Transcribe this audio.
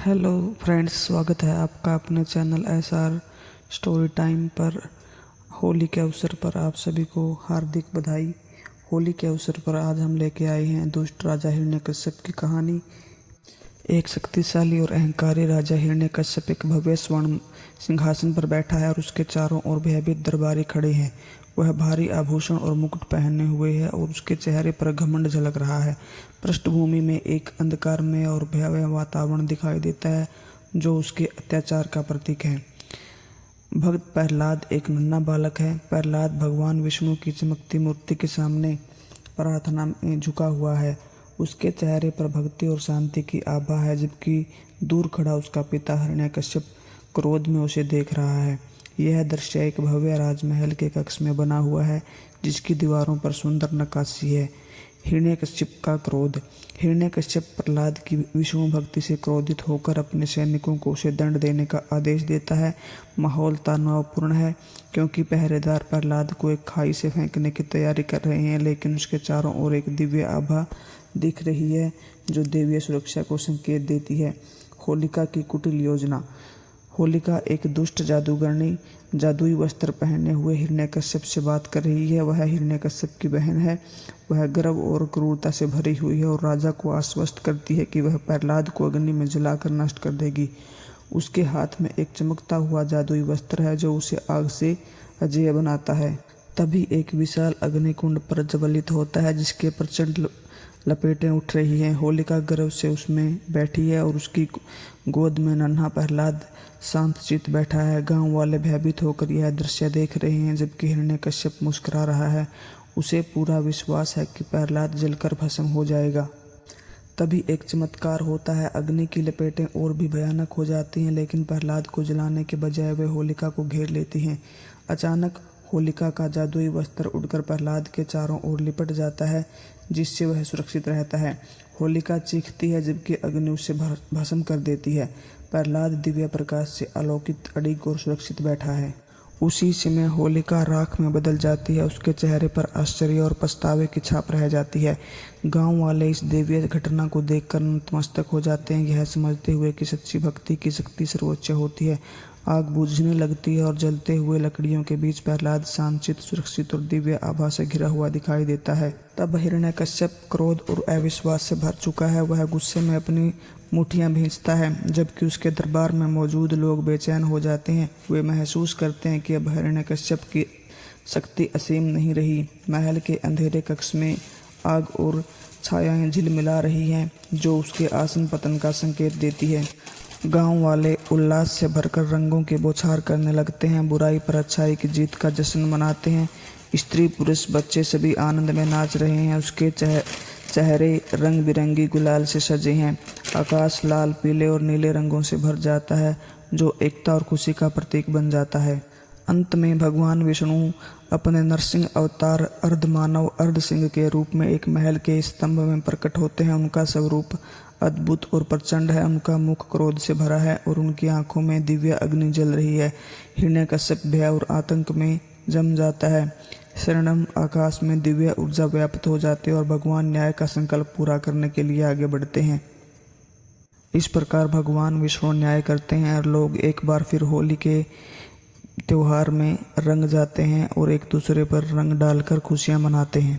Hello friends, स्वागत है आपका अपने चैनल SR स्टोरी टाइम पर। होली के अवसर पर आप सभी को हार्दिक बधाई। होली के अवसर पर आज हम लेके आए हैं दुष्ट राजा हिरण्यकश्यप की कहानी। एक शक्तिशाली और अहंकारी राजा हिरण्यकश्यप एक भव्य स्वर्ण सिंहासन पर बैठा है और उसके चारों ओर भयभीत दरबारी खड़े हैं। वह भारी आभूषण और मुकुट पहने हुए है और उसके चेहरे पर घमंड झलक रहा है। पृष्ठभूमि में एक अंधकारमय और भयावह वातावरण दिखाई देता है जो उसके अत्याचार का प्रतीक है। भक्त प्रहलाद एक नन्हा बालक है। प्रहलाद भगवान विष्णु की चमकती मूर्ति के सामने प्रार्थना में झुका हुआ है। उसके चेहरे पर भक्ति और शांति की आभा है, जबकि दूर खड़ा उसका पिता हिरण्यकश्यप क्रोध में उसे देख रहा है। यह दृश्य एक भव्य राजमहल के कक्ष में बना हुआ है, जिसकी दीवारों पर सुंदर नक्काशी है। हिरण्यकश्यप का क्रोध। हिरण्यकश्यप प्रहलाद की विष्णु भक्ति से क्रोधित होकर अपने सैनिकों को उसे दंड देने का आदेश देता है। माहौल तनावपूर्ण है क्योंकि पहरेदार प्रहलाद को एक खाई से फेंकने की तैयारी कर रहे हैं, लेकिन उसके चारों ओर एक दिव्य आभा दिख रही है जो दैवीय सुरक्षा को संकेत देती है। होलिका की कुटिल योजना। होलिका एक दुष्ट जादूगरनी जादुई वस्त्र पहने हुए हिरण्यकश्यप से बात कर रही है। वह हिरण्यकश्यप की बहन है। वह गर्व और क्रूरता से भरी हुई है और राजा को आश्वस्त करती है कि वह प्रहलाद को अग्नि में जलाकर नष्ट कर देगी। उसके हाथ में एक चमकता हुआ जादुई वस्त्र है जो उसे आग से अजेय बनाता है। तभी एक विशाल अग्निकुंड प्रज्वलित होता है जिसके प्रचंड लपेटें उठ रही हैं। होलिका गर्व से उसमें बैठी है और उसकी गोद में नन्हा प्रहलाद शांतचित्त बैठा है। गांव वाले भयभीत होकर यह दृश्य देख रहे हैं, जबकि हिरण्यकश्यप मुस्कुरा रहा है। उसे पूरा विश्वास है कि प्रहलाद जलकर भस्म हो जाएगा। तभी एक चमत्कार होता है। अग्नि की लपेटें और भी भयानक हो जाती हैं, लेकिन प्रहलाद को जलाने के बजाय वे होलिका को घेर लेती हैं। अचानक होलिका का जादुई वस्त्र उड़कर प्रहलाद के चारों ओर लिपट जाता है, जिससे वह सुरक्षित रहता है। होलिका चीखती है जबकि अग्नि उसे भस्म कर देती है। प्रहलाद दिव्य प्रकाश से आलोकित, अडिग और सुरक्षित बैठा है। उसी समय होलिका राख में बदल जाती है। उसके चेहरे पर आश्चर्य और पछतावे की छाप रह जाती है। गांव वाले इस दैवीय घटना को देखकर नतमस्तक हो जाते हैं, यह समझते हुए कि सच्ची भक्ति की शक्ति सर्वोच्च होती है। आग बुझने लगती है और जलते हुए लकड़ियों के बीच प्रहलाद शांतचित्त, सुरक्षित और दिव्य आभा से घिरा हुआ दिखाई देता है। तब हिरण्यकश्यप क्रोध और अविश्वास से भर चुका है। वह गुस्से में अपनी मुठ्ठियां भींचता है, जबकि उसके दरबार में मौजूद लोग बेचैन हो जाते हैं। वे महसूस करते हैं कि अब हिरण्यकश्यप की शक्ति असीम नहीं रही। महल के अंधेरे कक्ष में आग और छायाएं झिलमिला रही हैं, जो उसके आसन पतन का संकेत देती है। गांव वाले उल्लास से भरकर रंगों की बौछार करने लगते हैं, बुराई पर अच्छाई की जीत का जश्न मनाते हैं। स्त्री, पुरुष, बच्चे सभी आनंद में नाच रहे हैं। उसके चेहरे रंग बिरंगी गुलाल से सजे हैं। आकाश लाल, पीले और नीले रंगों से भर जाता है, जो एकता और खुशी का प्रतीक बन जाता है। अंत में भगवान विष्णु अपने नरसिंह अवतार अर्धमानव अर्धसिंह के रूप में एक महल के स्तंभ में प्रकट होते हैं। उनका स्वरूप अद्भुत और प्रचंड है। उनका मुख क्रोध से भरा है और उनकी आंखों में दिव्य अग्नि जल रही है। हिरण्यकश्यप भय और आतंक में जम जाता है। शरणम आकाश में दिव्य ऊर्जा व्याप्त हो जाती है और भगवान न्याय का संकल्प पूरा करने के लिए आगे बढ़ते हैं। इस प्रकार भगवान विष्णु न्याय करते हैं और लोग एक बार फिर होली के त्योहार में रंग जाते हैं और एक दूसरे पर रंग डालकर खुशियां मनाते हैं।